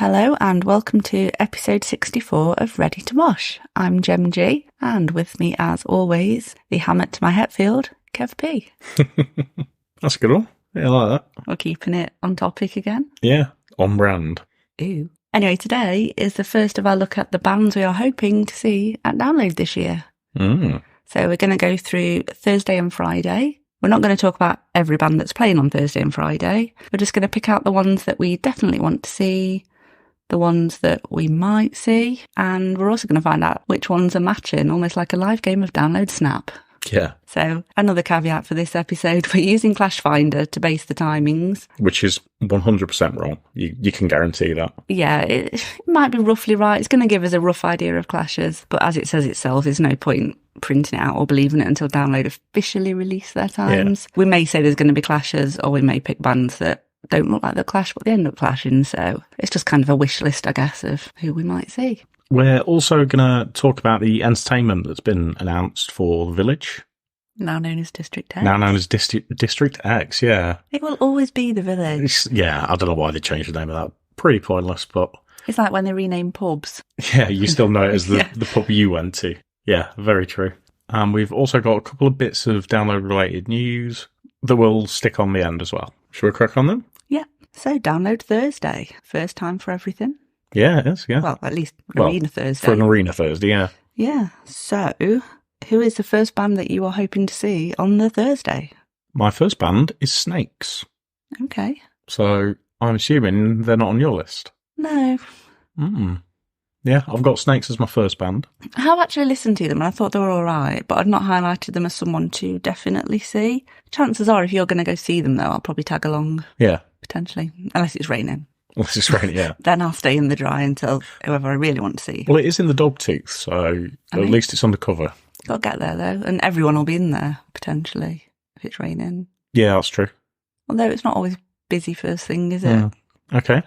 Hello and welcome to episode 64 of Ready to Mosh. I'm Gem G, and with me as always, the Hammett to my Hetfield, Kev P. That's a good one. Yeah, I like that. We're keeping it on topic again. Yeah, on brand. Ooh. Anyway, today is the first of our look at the bands we are hoping to see at Download this year. So we're going to go through Thursday and Friday. We're not going to talk about every band that's playing on Thursday and Friday. We're just going to pick out the ones that we definitely want to see, the ones that we might see, and we're also going to find out which ones are matching, almost like a live game of Download Snap. Yeah. So another caveat for this episode, we're using Clash Finder to base the timings. Which is 100% wrong. You can guarantee that. Yeah, it might be roughly right. It's going to give us a rough idea of clashes, but as it says itself, there's no point printing it out or believing it until Download officially release their times. Yeah. We may say there's going to be clashes, or we may pick bands that don't look like they'll clash, but they end up clashing. So it's just kind of a wish list, I guess, of who we might see. We're also going to talk about the entertainment that's been announced for the Village. Now known as District X. Now known as District X, yeah. It will always be the Village. Yeah, I don't know why they changed the name of that. Pretty pointless, but... It's like when they rename pubs. Yeah, you still know it as the pub you went to. Yeah, very true. We've also got a couple of bits of Download-related news that we'll stick on the end as well. Shall we crack on them? Yeah. So, Download Thursday. First time for everything. Yeah, it is, yeah. Well, at least Arena Thursday. For an Arena Thursday, yeah. Yeah. So, who is the first band that you are hoping to see on the Thursday? My first band is Snakes. Okay. So, I'm assuming they're not on your list. No. Yeah, I've got Snakes as my first band. I have actually listened to them and I thought they were all right, but I've not highlighted them as someone to definitely see. Chances are, if you're going to go see them, though, I'll probably tag along. Yeah. Potentially. Unless it's raining. Unless it's raining, yeah. Then I'll stay in the dry until whoever I really want to see. Well, it is in the Dogtooth, so at least it's undercover. Got to get there, though, and everyone will be in there, potentially, if it's raining. Yeah, that's true. Although it's not always busy first thing, is it? Okay.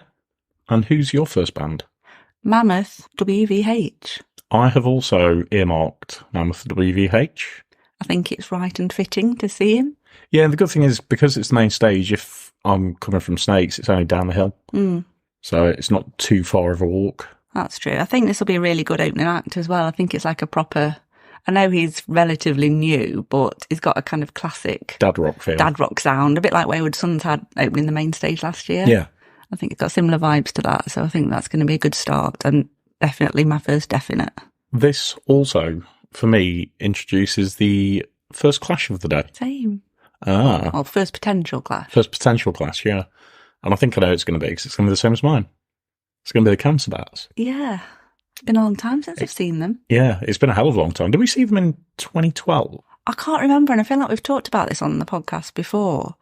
And who's your first band? Mammoth WVH. I have also earmarked Mammoth WVH. I think it's right and fitting to see him. Yeah, and the good thing is, because it's the main stage, if I'm coming from Snakes, it's only down the hill. So it's not too far of a walk. That's true. I think this will be a really good opening act as well. I think it's like a proper... I know he's relatively new, but he's got a kind of classic... Dad rock feel. Dad rock sound, a bit like Wayward Sons had opening the main stage last year. Yeah. I think it's got similar vibes to that, so I think that's going to be a good start, and definitely my first definite. This also, for me, introduces the first clash of the day. Same. Well, first potential clash. First potential clash, yeah. And I think I know it's going to be, because it's going to be the same as mine. It's going to be the Cancer Bats. Yeah. It's been a long time since I've seen them. Yeah, it's been a hell of a long time. Did we see them in 2012? I can't remember, and I feel like we've talked about this on the podcast before.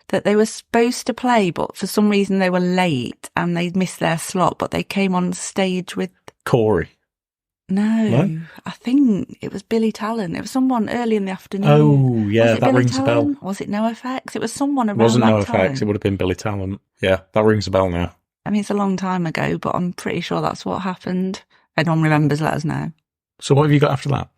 That they were supposed to play, but for some reason they were late and they missed their slot, but they came on stage with... Corey. No, I think it was Billy Talent. It was someone early in the afternoon. Oh, yeah, that rings a bell. Was it NoFX? It was someone around that time. It wasn't NoFX, it would have been Billy Talent. Yeah, that rings a bell now. I mean, it's a long time ago, but I'm pretty sure that's what happened. If anyone remembers, let us know. So what have you got after that?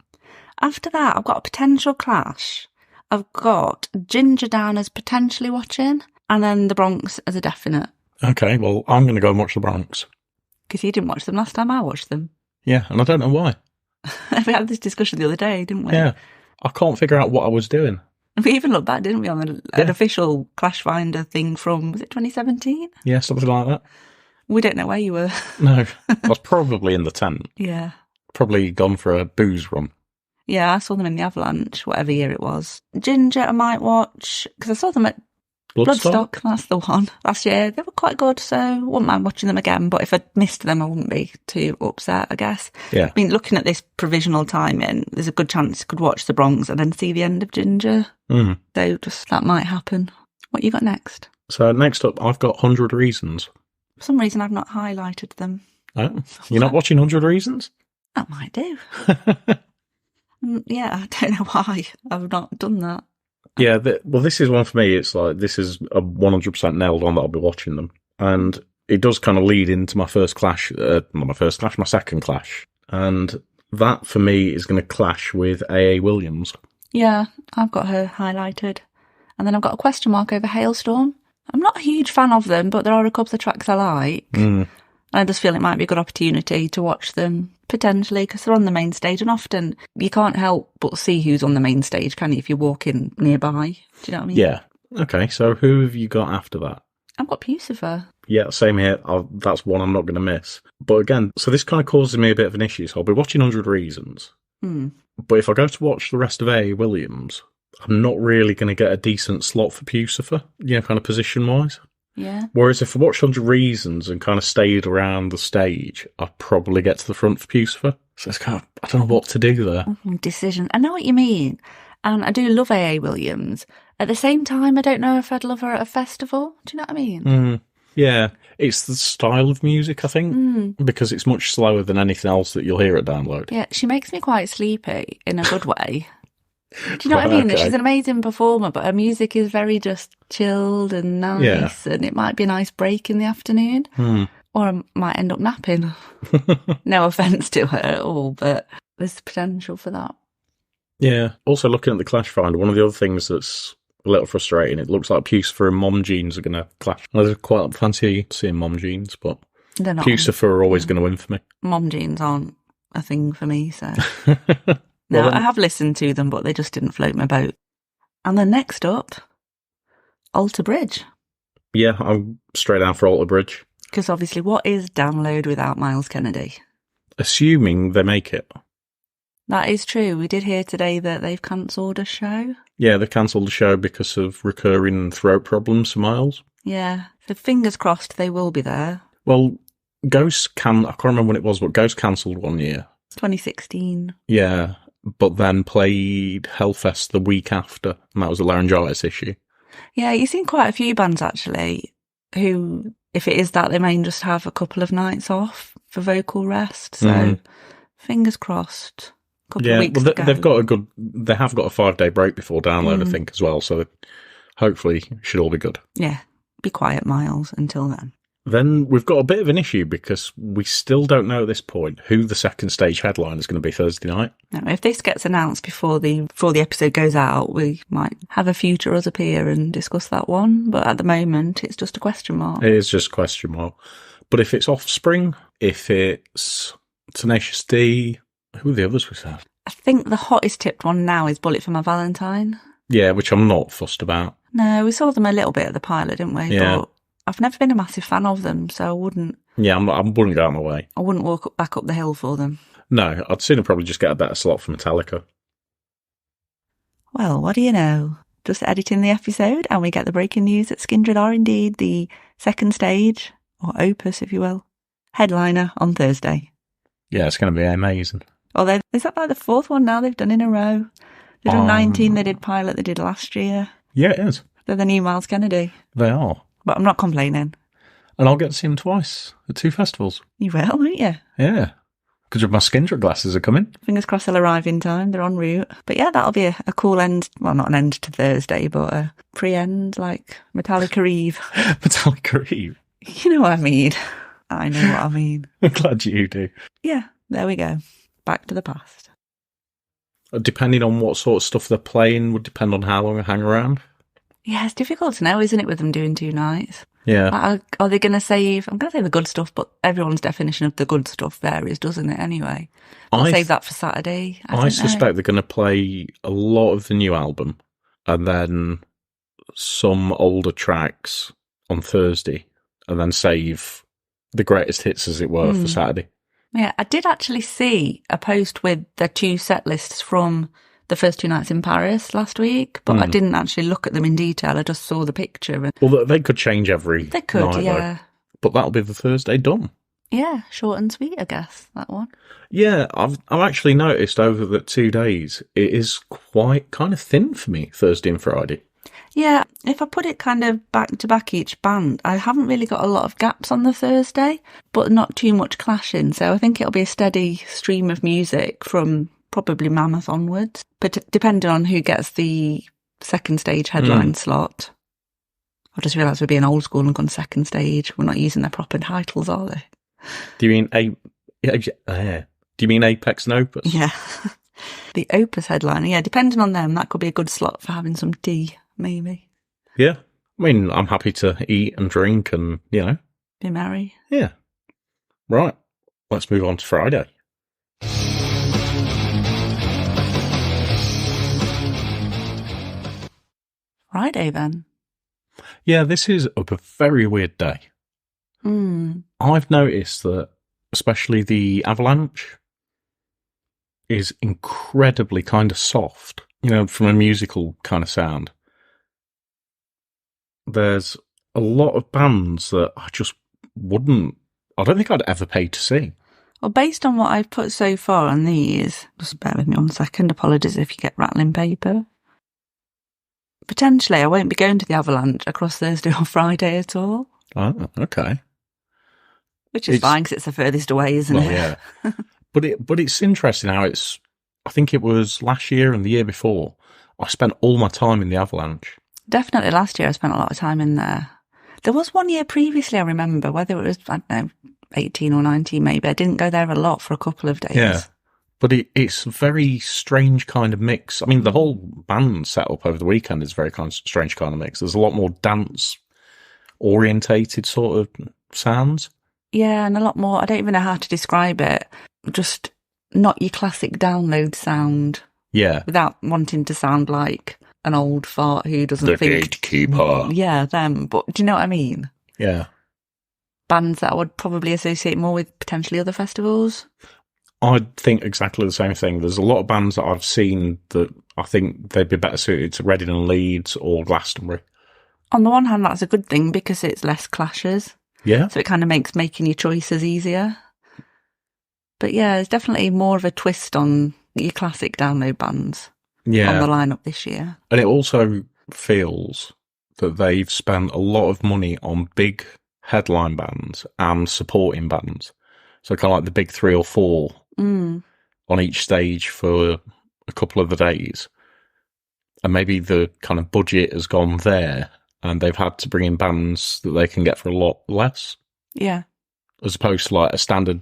After that, I've got a potential clash. I've got Ginger down as potentially watching, and then the Bronx as a definite. Okay, well, I'm going to go and watch the Bronx. Because you didn't watch them last time I watched them. Yeah, and I don't know why. We had this discussion the other day, didn't we? Yeah, I can't figure out what I was doing. We even looked back, didn't we, on an official Clash Finder thing from, was it 2017? Yeah, something like that. We don't know where you were. No, I was probably in the tent. Yeah. Probably gone for a booze run. Yeah, I saw them in the Avalanche, whatever year it was. Ginger, I might watch, because I saw them at Bloodstock, that's the one, last year. They were quite good, so I wouldn't mind watching them again, but if I'd missed them, I wouldn't be too upset, I guess. Yeah. I mean, looking at this provisional timing, there's a good chance you could watch the Bronx and then see the end of Ginger. So just that might happen. What you got next? So next up, I've got 100 Reasons. For some reason, I've not highlighted them. Oh, you're not watching 100 Reasons? That might do. Yeah, I don't know why I've not done that. Yeah, well, this is one for me. It's like, this is a 100% nailed on that I'll be watching them. And it does kind of lead into my first clash, my second clash. And that, for me, is going to clash with A.A. Williams. Yeah, I've got her highlighted. And then I've got a question mark over Hailstorm. I'm not a huge fan of them, but there are a couple of tracks I like. I just feel it might be a good opportunity to watch them, potentially, because they're on the main stage, and often you can't help but see who's on the main stage, can you, if you're walking nearby? Do you know what I mean? Yeah. Okay, so who have you got after that? I've got Pucifer. Yeah, same here. That's one I'm not going to miss. But again, so this kind of causes me a bit of an issue. So I'll be watching 100 Reasons. But if I go to watch the rest of A.A. Williams, I'm not really going to get a decent slot for Pucifer, kind of position-wise. Yeah. Whereas if I watched 100 Reasons and kind of stayed around the stage, I'd probably get to the front for Pucifer. So it's kind of, I don't know what to do there. Decision. I know what you mean. And I do love A.A. Williams. At the same time, I don't know if I'd love her at a festival. Do you know what I mean? Yeah, it's the style of music, I think, because it's much slower than anything else that you'll hear at Download. Yeah, she makes me quite sleepy in a good way. Do you know what I mean? Okay. She's an amazing performer, but her music is very just chilled and nice, and it might be a nice break in the afternoon. Or I might end up napping. No offence to her at all, but there's potential for that. Yeah. Also, looking at the Clash Finder, one of the other things that's a little frustrating, it looks like Pucifer and Mom Jeans are going to clash. I quite fancy seeing Mom Jeans, but Pucifer are always going to win for me. Mom Jeans aren't a thing for me, so... No, I have listened to them, but they just didn't float my boat. And then next up, Alter Bridge. Yeah, I'm straight down for Alter Bridge. Because obviously, what is Download without Miles Kennedy? Assuming they make it. That is true. We did hear today that they've cancelled a show. Yeah, they cancelled the show because of recurring throat problems for Miles. Yeah, so fingers crossed they will be there. Well, Ghost I can't remember when it was, but Ghost cancelled one year. 2016. Yeah, but then played Hellfest the week after, and that was a laryngitis issue. Yeah, you've seen quite a few bands, actually, who, if it is that, they may just have a couple of nights off for vocal rest. So, fingers crossed. Yeah, well, they have got a 5-day break before Download, I think, as well. So hopefully it should all be good. Yeah, be quiet, Miles, until then. Then we've got a bit of an issue because we still don't know at this point who the second stage headline is going to be Thursday night. No, if this gets announced before the episode goes out, we might have a future us appear and discuss that one. But at the moment, it's just a question mark. It is just a question mark. But if it's Offspring, if it's Tenacious D, who are the others we have? I think the hottest tipped one now is Bullet for My Valentine. Yeah, which I'm not fussed about. No, we saw them a little bit at the pilot, didn't we? Yeah. But I've never been a massive fan of them, so I wouldn't... Yeah, I wouldn't go out of my way. I wouldn't walk back up the hill for them. No, I'd sooner probably just get a better slot for Metallica. Well, what do you know? Just editing the episode and we get the breaking news that Skindred are indeed the second stage, or Opus if you will, headliner on Thursday. Yeah, it's going to be amazing. Although, is that like the fourth one now they've done in a row? They've done 19, they did pilot, they did last year. Yeah, it is. They're the new Miles Kennedy. They are. But I'm not complaining. And I'll get to see them twice at 2 festivals. You will, won't you? Yeah. Because my Skindred glasses are coming. Fingers crossed they'll arrive in time. They're en route. But yeah, that'll be a cool end. Well, not an end to Thursday, but a pre-end, like Metallica Eve. Metallica Eve? You know what I mean. I know what I mean. I'm glad you do. Yeah, there we go. Back to the past. Depending on what sort of stuff they're playing would depend on how long I hang around. Yeah, it's difficult to know, isn't it, with them doing 2 nights? Yeah. Are they going to save... I'm going to say the good stuff, but everyone's definition of the good stuff varies, doesn't it, anyway? I'll save that for Saturday. I suspect they're going to play a lot of the new album and then some older tracks on Thursday and then save the greatest hits, as it were, for Saturday. Yeah, I did actually see a post with the 2 set lists from the first 2 nights in Paris last week, but I didn't actually look at them in detail. I just saw the picture. Well, they could change every They could, night, yeah. Though. But that'll be the Thursday done. Yeah, short and sweet, I guess, that one. Yeah, I've actually noticed over the 2 days, it is quite kind of thin for me, Thursday and Friday. Yeah, if I put it kind of back to back each band, I haven't really got a lot of gaps on the Thursday, but not too much clashing. So I think it'll be a steady stream of music from probably Mammoth onwards, but depending on who gets the second stage headline slot. I just realised we're being old school and gone second stage. We're not using their proper titles, are they? Do you mean Apex and Opus? Yeah. The Opus headliner, yeah, depending on them, that could be a good slot for having some tea, maybe. Yeah. I mean, I'm happy to eat and drink and, be merry. Yeah. Right. Let's move on to Friday. Friday, then. Yeah, this is a very weird day. I've noticed that especially the Avalanche is incredibly kind of soft, from a musical kind of sound. There's a lot of bands that I just I don't think I'd ever pay to see. Well, based on what I've put so far on these, just bear with me 1 second, apologies if you get rattling paper. Potentially, I won't be going to the Avalanche across Thursday or Friday at all. Oh, okay. Which is fine, because it's the furthest away, isn't it? Yeah. But it's interesting how I think it was last year and the year before, I spent all my time in the Avalanche. Definitely last year I spent a lot of time in there. There was 1 year previously, I remember, whether it was, I don't know, 18 or 19 maybe. I didn't go there a lot for a couple of days. Yeah. But it's a very strange kind of mix. I mean, the whole band setup over the weekend is a very kind of strange kind of mix. There's a lot more dance-orientated sort of sounds. Yeah, and a lot more, I don't even know how to describe it, just not your classic download sound. Yeah. Without wanting to sound like an old fart who doesn't think... The Gatekeeper. Yeah, them. But do you know what I mean? Yeah. Bands that I would probably associate more with potentially other festivals. I think exactly the same thing. There's a lot of bands that I've seen that I think they'd be better suited to Reading and Leeds or Glastonbury. On the one hand, that's a good thing because it's less clashes. Yeah. So it kind of makes making your choices easier. But yeah, there's definitely more of a twist on your classic download bands on the lineup this year. And it also feels that they've spent a lot of money on big headline bands and supporting bands. So kind of like the big 3 or 4 on each stage for a couple of the days. And maybe the kind of budget has gone there and they've had to bring in bands that they can get for a lot less. Yeah. As opposed to like a standard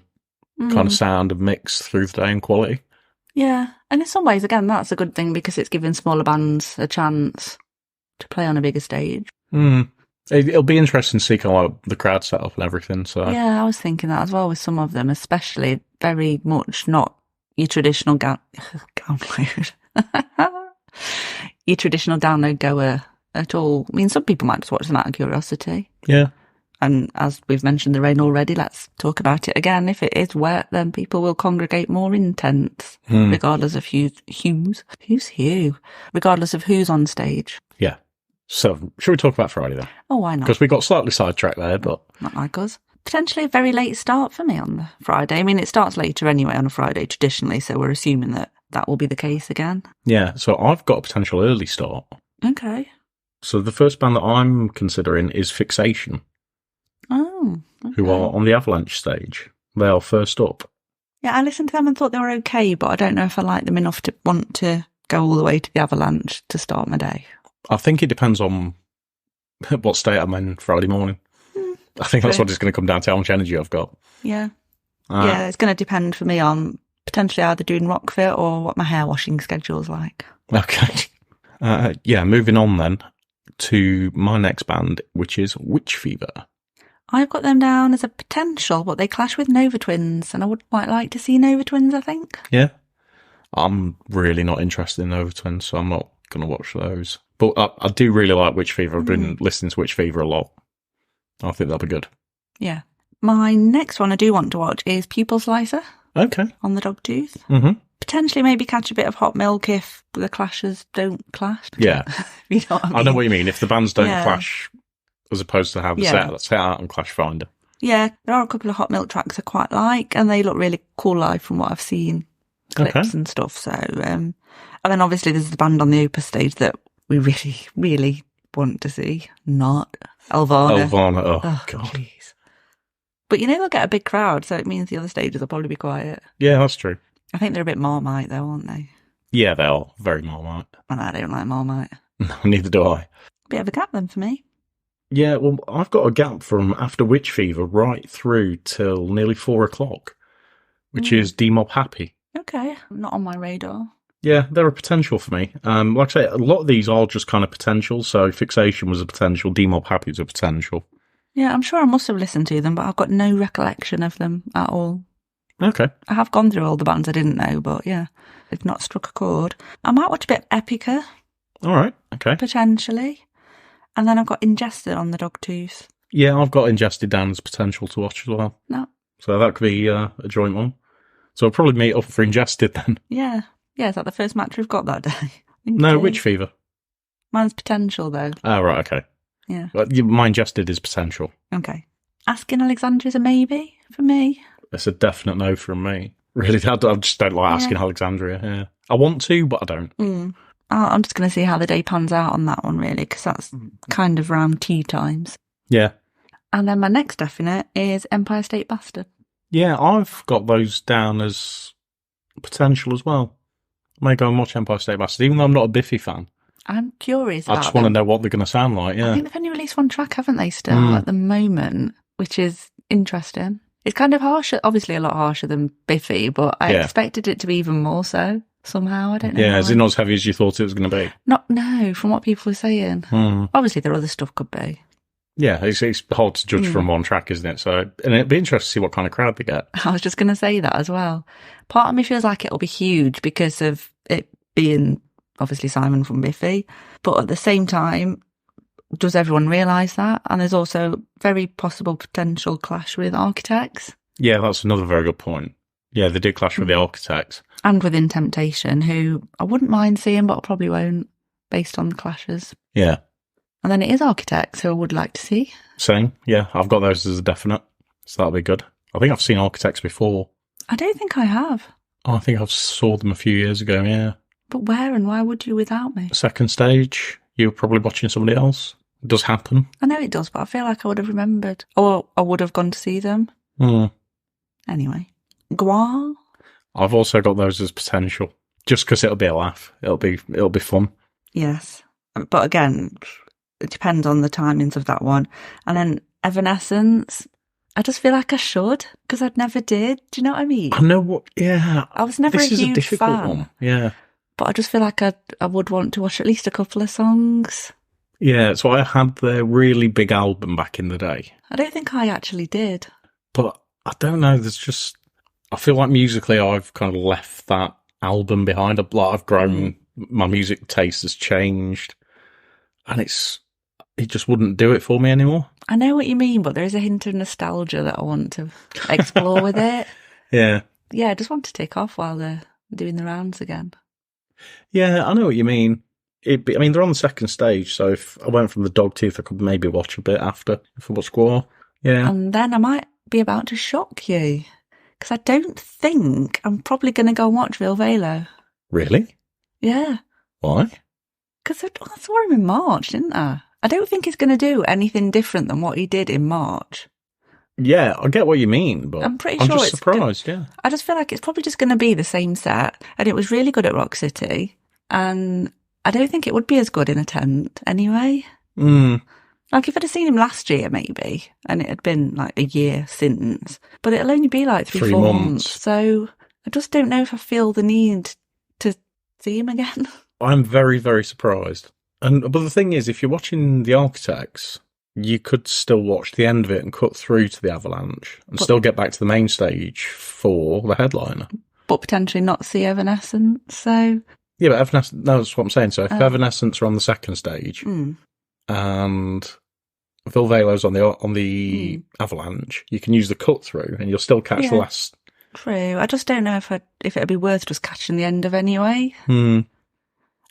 kind of sound and mix through the day and quality. Yeah. And in some ways, again, that's a good thing because it's giving smaller bands a chance to play on a bigger stage. It'll be interesting to see kind of like the crowd setup and everything. So yeah, I was thinking that as well with some of them, especially very much not your traditional download. Your traditional download goer at all. I mean, some people might just watch them out of curiosity. Yeah. And as we've mentioned the rain already, let's talk about it again. If it is wet, then people will congregate more in tents, regardless of regardless of who's on stage. Yeah. So, should we talk about Friday then? Oh, why not? Because we got slightly sidetracked there, but... Not like us. Potentially a very late start for me on the Friday. I mean, it starts later anyway on a Friday traditionally, so we're assuming that will be the case again. Yeah, so I've got a potential early start. Okay. So the first band that I'm considering is Fixation. Oh, okay. Who are on the Avalanche stage. They are first up. Yeah, I listened to them and thought they were okay, but I don't know if I like them enough to want to go all the way to the Avalanche to start my day. I think it depends on what state I'm in Friday morning. I think that's what it's going to come down to, how much energy I've got. Yeah. Yeah, it's going to depend for me on potentially either doing Rockfit or what my hair washing schedule's like. Okay. Moving on then to my next band, which is Witch Fever. I've got them down as a potential, but they clash with Nova Twins, and I would quite like to see Nova Twins, I think. Yeah. I'm really not interested in Nova Twins, so I'm not going to watch those. But I do really like Witch Fever. I've been listening to Witch Fever a lot. I think that'll be good. Yeah. My next one I do want to watch is Pupil Slicer. Okay. On the Dogtooth. Mm-hmm. Potentially maybe catch a bit of Hot Milk if the clashes don't clash. Yeah. You know what I mean? I know what you mean. If the bands don't clash, as opposed to have the set out on Clash Finder. Yeah, there are a couple of Hot Milk tracks I quite like, and they look really cool live from what I've seen. Clips and stuff. So, and then obviously there's the band on the Opus stage that we really, really want to see. Not Elvana. Oh God. Jeez. But they'll get a big crowd, so it means the other stages will probably be quiet. Yeah, that's true. I think they're a bit Marmite though, aren't they? Yeah, they are. Very Marmite. And I don't like Marmite. No, neither do I. Bit of a gap then for me. Yeah, well, I've got a gap from after Witch Fever right through till nearly 4:00, which is D-Mob Happy. Okay, not on my radar. Yeah, they're a potential for me. Like I say, a lot of these are just kind of potential. So Fixation was a potential, D-Mob Happy was a potential. Yeah, I'm sure I must have listened to them, but I've got no recollection of them at all. Okay. I have gone through all the bands I didn't know, but yeah, it's not struck a chord. I might watch a bit of Epica. All right. Okay. Potentially. And then I've got Ingested on the Dogtooth. Yeah, I've got Ingested down as potential to watch as well. No. So that could be a joint one. So I'll probably meet up for Ingested then. Yeah. Yeah, is that the first match we've got that day? No, Witch Fever. Mine's Potential, though. Oh, right, okay. Yeah. My Ingested is Potential. Okay. Asking Alexandria is a maybe for me. It's a definite no from me. Really, I just don't like Asking Alexandria. Yeah, I want to, but I don't. I'm just going to see how the day pans out on that one, really, because that's kind of around tea times. Yeah. And then my next definite is Empire State Bastard. Yeah, I've got those down as potential as well. I may go and watch Empire State Bastard, even though I'm not a Biffy fan. I'm curious about I just want to know what they're going to sound like, yeah. I think they've only released one track, haven't they, still, at the moment, which is interesting. It's kind of harsher, obviously a lot harsher than Biffy, but I expected it to be even more so, somehow. I don't know. Yeah, is it not as heavy as you thought it was going to be? No, from what people were saying. Obviously, their other stuff could be. Yeah, it's hard to judge from one track, isn't it? So, and it'd be interesting to see what kind of crowd they get. I was just going to say that as well. Part of me feels like it'll be huge because of it being obviously Simon from Biffy, but at the same time, does everyone realise that? And there's also very possible potential clash with Architects. Yeah, that's another very good point. Yeah, they did clash with the Architects. And with In Temptation, who I wouldn't mind seeing, but I probably won't, based on the clashes. Yeah. And then it is Architects, who I would like to see. Same, yeah. I've got those as a definite, so that'll be good. I think I've seen Architects before. I don't think I have. Oh, I think I saw them a few years ago, yeah. But where and why would you without me? Second stage, you were probably watching somebody else. It does happen. I know it does, but I feel like I would have remembered. Or I would have gone to see them. Anyway. Gua? I've also got those as potential. Just because it'll be a laugh. It'll be fun. Yes. But again, it depends on the timings of that one. And then Evanescence, I just feel like I should, because I'd never did. Do you know what I mean? I know what, yeah. I was never a huge fan. One. Yeah. But I just feel like I would want to watch at least a couple of songs. Yeah, so I had their really big album back in the day. I don't think I actually did. But I don't know, I feel like musically I've kind of left that album behind. I've grown, my music taste has changed, and it just wouldn't do it for me anymore. I know what you mean, but there is a hint of nostalgia that I want to explore with it. Yeah. Yeah, I just want to tick off while they're doing the rounds again. Yeah, I know what you mean. They're on the second stage, so if I went from the Dogtooth, I could maybe watch a bit after, if I watch Gua. Yeah. And then I might be about to shock you, because I don't think I'm probably going to go and watch Vil Velo. Really? Yeah. Why? Because I saw him in March, didn't I? I don't think he's going to do anything different than what he did in March. Yeah, I get what you mean, but I'm just surprised, yeah. I just feel like it's probably just going to be the same set, and it was really good at Rock City, and I don't think it would be as good in a tent anyway. Like if I'd have seen him last year, maybe, and it had been like a year since, but it'll only be like 3-4 months. So I just don't know if I feel the need to see him again. I'm very, very surprised. But the thing is, if you're watching The Architects, you could still watch the end of it and cut through to the Avalanche and still get back to the main stage for the headliner. But potentially not see Evanescence, so... Yeah, but Evanescence, no, that's what I'm saying. So if Evanescence are on the second stage and Vil Velo's on the Avalanche, you can use the cut through and you'll still catch the last... True. I just don't know if it'd be worth just catching the end of anyway.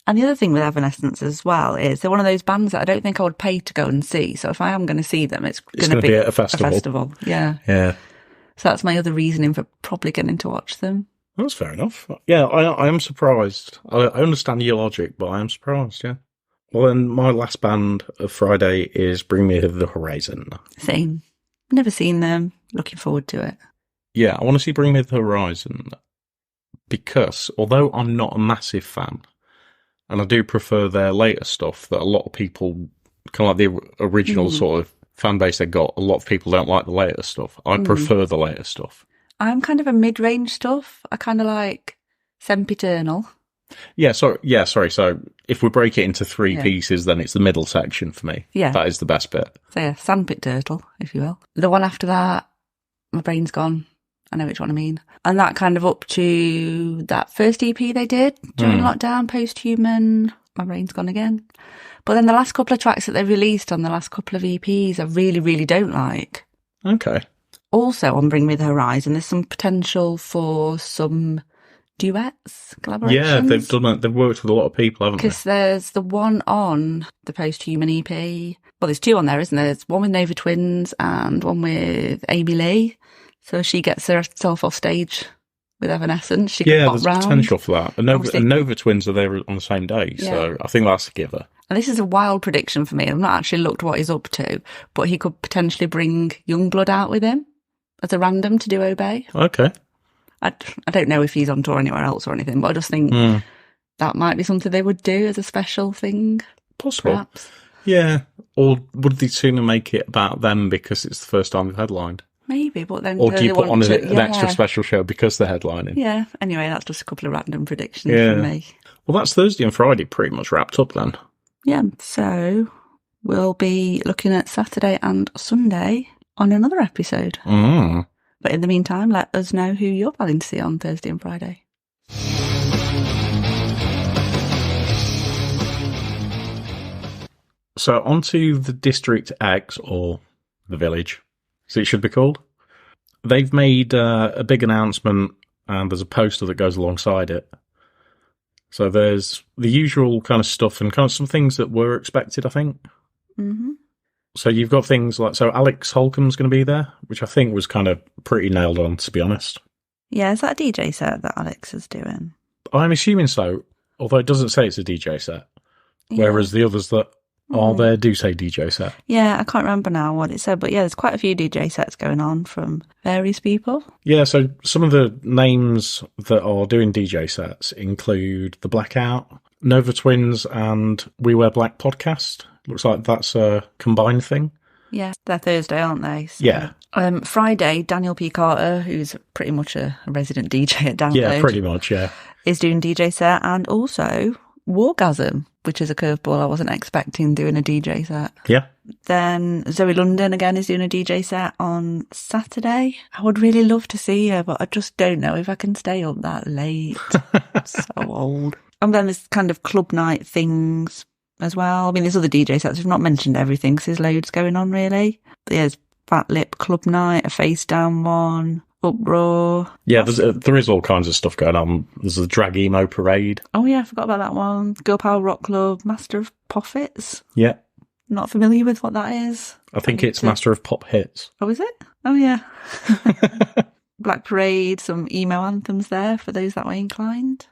And the other thing with Evanescence as well is they're one of those bands that I don't think I would pay to go and see. So if I am going to see them, it's going to be at a festival. Yeah. Yeah. So that's my other reasoning for probably getting to watch them. That's fair enough. Yeah, I am surprised. I understand your logic, but I am surprised, yeah. Well, then my last band of Friday is Bring Me the Horizon. Same. Never seen them. Looking forward to it. Yeah, I want to see Bring Me the Horizon because although I'm not a massive fan, and I do prefer their later stuff that a lot of people, kind of like the original sort of fan base they got, a lot of people don't like the later stuff. I prefer the later stuff. I'm kind of a mid-range stuff. I kind of like Sempiternal. Sorry. So if we break it into three pieces, then it's the middle section for me. Yeah. That is the best bit. So yeah, Sandpit Turtle, if you will. The one after that, my brain's gone. I know which one I mean. And that kind of up to that first EP they did during lockdown, Posthuman. My brain's gone again. But then the last couple of tracks that they released on the last couple of EPs, I really, really don't like. Okay. Also on Bring Me the Horizon, there's some potential for some duets, collaborations. Yeah, they've worked with a lot of people, haven't they? Because there's the one on the Posthuman EP. Well, there's two on there, isn't there? There's one with Nova Twins and one with Amy Lee. So she gets herself off stage with Evanescence. She can there's round. Potential for that. And Nova Twins are there on the same day, so I think that's a giver. And this is a wild prediction for me. I've not actually looked what he's up to, but he could potentially bring Youngblood out with him as a random to do Obey. Okay. I don't know if he's on tour anywhere else or anything, but I just think that might be something they would do as a special thing. Possible. Perhaps. Yeah. Or would they sooner make it about them because it's the first time they've headlined? Maybe, but then... Or do you put on an extra special show because they're headlining? Yeah. Anyway, that's just a couple of random predictions from me. Well, that's Thursday and Friday pretty much wrapped up then. Yeah, so we'll be looking at Saturday and Sunday on another episode. But in the meantime, let us know who you're planning to see on Thursday and Friday. So on to the District X, or the Village, as it should be called. They've made a big announcement, and there's a poster that goes alongside it. So there's the usual kind of stuff and kind of some things that were expected, I think. Mm-hmm. So you've got things like... So Alex Holcomb's going to be there, which I think was kind of pretty nailed on, to be honest. Yeah, is that a DJ set that Alex is doing? I'm assuming so, although it doesn't say it's a DJ set. Yeah. Whereas the others that are there do say DJ set. Yeah, I can't remember now what it said, but yeah, there's quite a few DJ sets going on from various people. Yeah, so some of the names that are doing DJ sets include The Blackout, Nova Twins, and We Wear Black podcast. Looks like that's a combined thing. Yeah, they're Thursday, aren't they? So, yeah. Friday, Daniel P. Carter, who's pretty much a resident DJ at Download. Yeah, pretty much, yeah. Is doing DJ set, and also Wargasm, which is a curveball I wasn't expecting doing a DJ set. Yeah. Then Zoe London again is doing a DJ set on Saturday. I would really love to see her, but I just don't know if I can stay up that late. So old. And then there's kind of club night things as well. I mean, there's other DJ sets. We've not mentioned everything because there's loads going on, really. There's Fat Lip Club Night, a Face Down one, Uproar. Yeah, there is all kinds of stuff going on. There's a Drag Emo Parade. Oh, yeah, I forgot about that one. Girl Power Rock Club, Master of Profits. Yeah. Not familiar with what that is. I think it's Master of Pop Hits. Oh, is it? Oh, yeah. Black Parade, some emo anthems there for those that way inclined.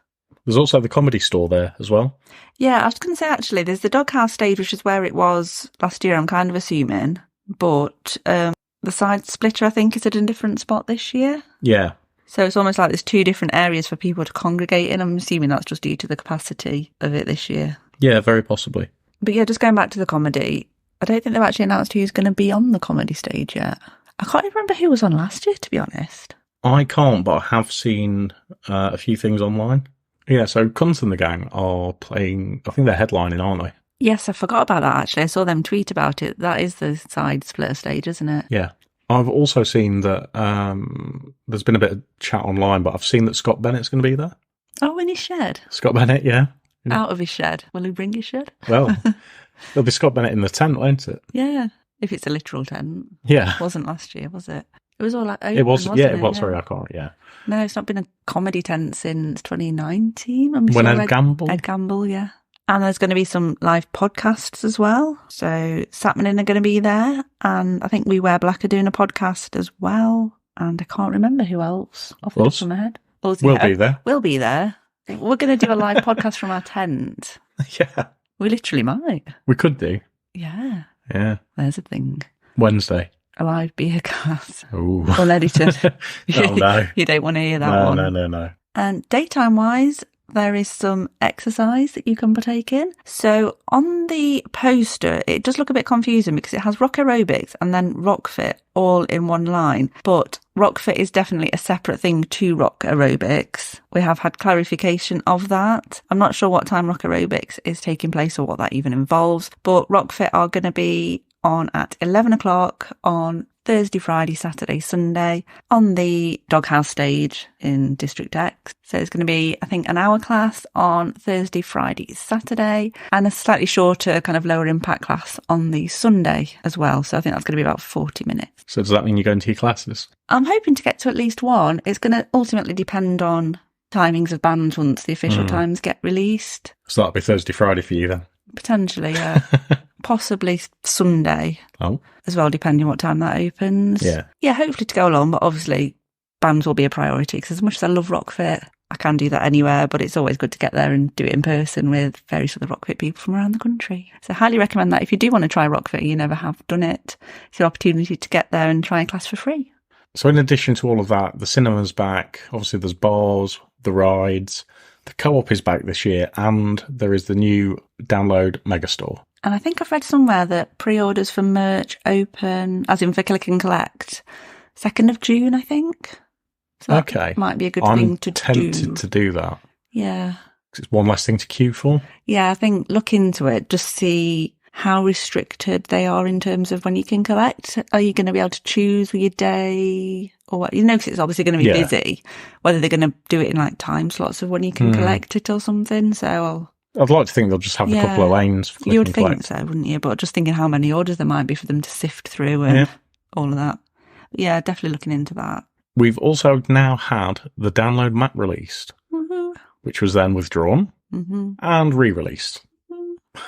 There's also the Comedy Store there as well. Yeah, I was going to say, actually, there's the Doghouse stage, which is where it was last year, I'm kind of assuming. But the Side Splitter, I think, is at a different spot this year. Yeah. So it's almost like there's two different areas for people to congregate in. I'm assuming that's just due to the capacity of it this year. Yeah, very possibly. But yeah, just going back to the comedy, I don't think they've actually announced who's going to be on the comedy stage yet. I can't even remember who was on last year, to be honest. I can't, but I have seen a few things online. Yeah, so Cunt and the Gang are playing, I think they're headlining, aren't they? Yes, I forgot about that, actually. I saw them tweet about it. That is the Side Splitter stage, isn't it? Yeah. I've also seen that there's been a bit of chat online, but I've seen that Scott Bennett's going to be there. Oh, in his shed? Scott Bennett, yeah. Out of his shed. Will he bring his shed? Well, there'll be Scott Bennett in the tent, won't it? Yeah, if it's a literal tent. Yeah. It wasn't last year, was it? It was all like open, it was, wasn't yeah, it? it was. Sorry, I can't, yeah. No, it's not been a comedy tent since 2019. When Ed Gamble? Ed Gamble, yeah. And there's going to be some live podcasts as well. So Satmanin are going to be there. And I think We Wear Black are doing a podcast as well. And I can't remember who else off the top of my head. We'll be there. We'll be there. We're going to do a live podcast from our tent. Yeah. We literally might. We could do. Yeah. Yeah. There's a thing. Wednesday. A live beer cast. Ooh. Unedited. Oh, no. You don't want to hear that one. No. And daytime-wise, there is some exercise that you can partake in. So on the poster, it does look a bit confusing because it has rock aerobics and then rock fit all in one line. But rock fit is definitely a separate thing to rock aerobics. We have had clarification of that. I'm not sure what time rock aerobics is taking place or what that even involves, but rock fit are going to be on at 11 o'clock on Thursday, Friday, Saturday, Sunday on the Doghouse stage in District X. So it's going to be, I think, an hour class on Thursday, Friday, Saturday, and a slightly shorter kind of lower impact class on the Sunday as well. So I think that's going to be about 40 minutes. So does that mean you're going to your classes? I'm hoping to get to at least one. It's going to ultimately depend on timings of bands once the official times get released. So that'll be Thursday, Friday for you then? Potentially, yeah. Possibly Sunday as well, depending what time that opens. Yeah, hopefully to go along, but obviously bands will be a priority because as much as I love Rock Fit, I can do that anywhere, but it's always good to get there and do it in person with various other Rock Fit people from around the country. So I highly recommend that if you do want to try Rock Fit, you never have done it, it's your opportunity to get there and try a class for free. So in addition to all of that, the cinema's back, obviously there's bars, the rides, the Co-op is back this year, and there is the new Download Megastore. And I think I've read somewhere that pre-orders for merch open, as in for Click and Collect, 2nd of June, I think. So that might be a good thing to do. I'm tempted to do that. Yeah. It's one less thing to queue for. Yeah, I think look into it, just see how restricted they are in terms of when you can collect. Are you going to be able to choose your day or what? You know, because it's obviously going to be busy, whether they're going to do it in like time slots of when you can collect it or something. So I'd like to think they'll just have a couple of lanes for Click You would and think collect. so, wouldn't you? But just thinking how many orders there might be for them to sift through and all of that. But yeah, definitely looking into that. We've also now had the download map released, which was then withdrawn and re-released.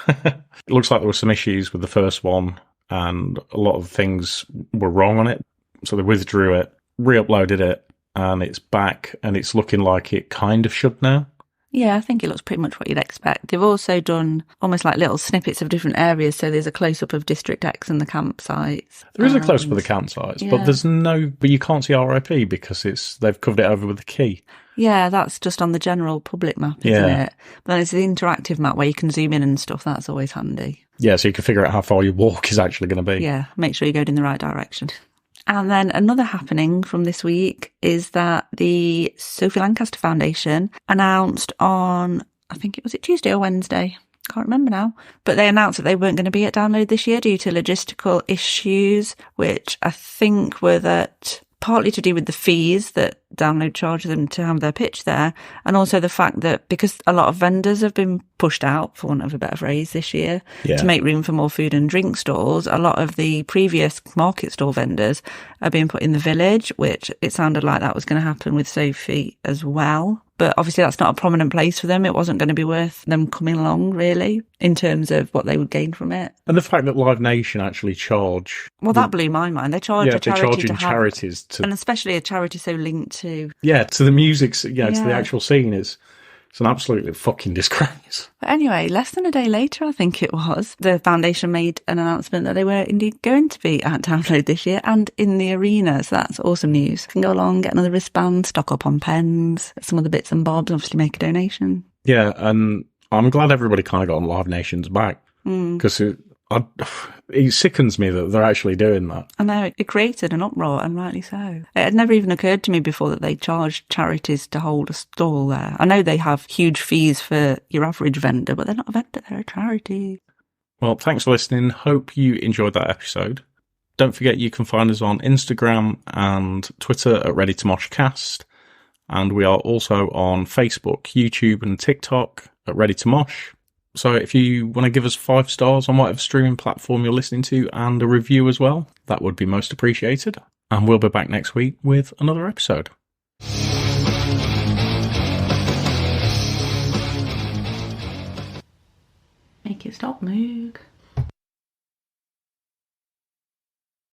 It looks like there were some issues with the first one and a lot of things were wrong on it. So they withdrew it, re-uploaded it, and it's back and it's looking like it kind of should now. Yeah, I think it looks pretty much what you'd expect. They've also done almost like little snippets of different areas. So there's a close-up of District X and the campsites. There is a close-up of the campsites, but you can't see RIP because they've covered it over with the key. Yeah, that's just on the general public map, isn't it? But then it's the interactive map where you can zoom in and stuff. That's always handy. Yeah, so you can figure out how far your walk is actually going to be. Yeah, make sure you're going in the right direction. And then another happening from this week is that the Sophie Lancaster Foundation announced on, I think it was Tuesday or Wednesday, can't remember now, but they announced that they weren't going to be at Download this year due to logistical issues, which I think were that partly to do with the fees that Download charge them to have their pitch there, and also the fact that because a lot of vendors have been pushed out, for want of a better phrase, this year to make room for more food and drink stalls, a lot of the previous market stall vendors are being put in the village, which it sounded like that was going to happen with Sophie as well. But obviously that's not a prominent place for them. It wasn't going to be worth them coming along, really, in terms of what they would gain from it. And the fact that Live Nation actually charge... Well, that blew my mind. They charge a charity to have... charities to... And especially a charity so linked to... Yeah, to the music, to the actual scene. It's an absolutely fucking disgrace. But anyway, less than a day later, I think it was, the foundation made an announcement that they were indeed going to be at Download this year and in the arena. So that's awesome news. You can go along, get another wristband, stock up on pens, some of the bits and bobs, obviously make a donation. Yeah, and I'm glad everybody kind of got on Live Nation's back because it sickens me that they're actually doing that. I know, it created an uproar, and rightly so. It had never even occurred to me before that they charged charities to hold a stall there. I know they have huge fees for your average vendor, but they're not a vendor, they're a charity. Well, thanks for listening. Hope you enjoyed that episode. Don't forget you can find us on Instagram and Twitter at ReadyToMoshCast. And we are also on Facebook, YouTube and TikTok at ReadyToMosh. So if you want to give us 5 stars on whatever streaming platform you're listening to and a review as well, that would be most appreciated. And we'll be back next week with another episode. Make it stop, Moog.